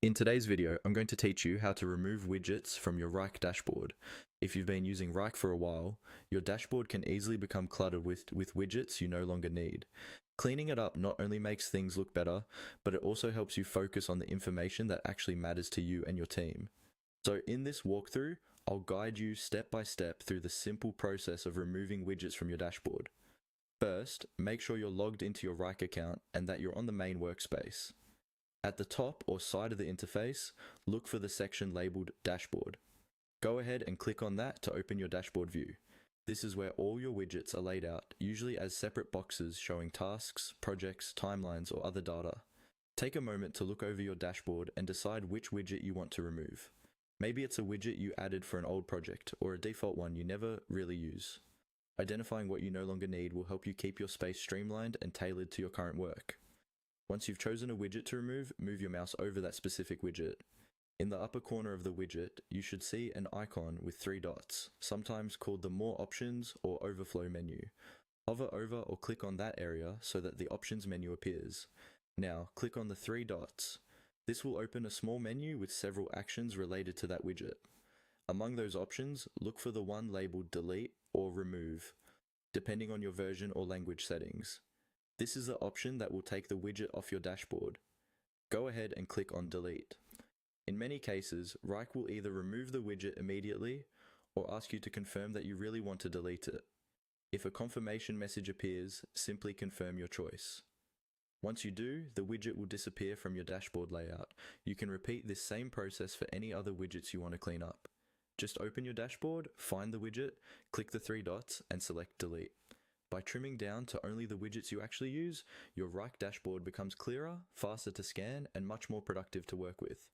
In today's video, I'm going to teach you how to remove widgets from your Wrike dashboard. If you've been using Wrike for a while, your dashboard can easily become cluttered with widgets you no longer need. Cleaning it up not only makes things look better, but it also helps you focus on the information that actually matters to you and your team. So in this walkthrough, I'll guide you step by step through the simple process of removing widgets from your dashboard. First, make sure you're logged into your Wrike account and that you're on the main workspace. At the top or side of the interface, look for the section labeled Dashboard. Go ahead and click on that to open your dashboard view. This is where all your widgets are laid out, usually as separate boxes showing tasks, projects, timelines, or other data. Take a moment to look over your dashboard and decide which widget you want to remove. Maybe it's a widget you added for an old project, or a default one you never really use. Identifying what you no longer need will help you keep your space streamlined and tailored to your current work. Once you've chosen a widget to remove, move your mouse over that specific widget. In the upper corner of the widget, you should see an icon with 3 dots, sometimes called the More Options or Overflow menu. Hover over or click on that area so that the Options menu appears. Now, click on the 3 dots. This will open a small menu with several actions related to that widget. Among those options, look for the one labeled Delete or Remove, depending on your version or language settings. This is the option that will take the widget off your dashboard. Go ahead and click on Delete. In many cases, Wrike will either remove the widget immediately or ask you to confirm that you really want to delete it. If a confirmation message appears, simply confirm your choice. Once you do, the widget will disappear from your dashboard layout. You can repeat this same process for any other widgets you want to clean up. Just open your dashboard, find the widget, click the 3 dots, and select Delete. By trimming down to only the widgets you actually use, your Wrike dashboard becomes clearer, faster to scan, and much more productive to work with.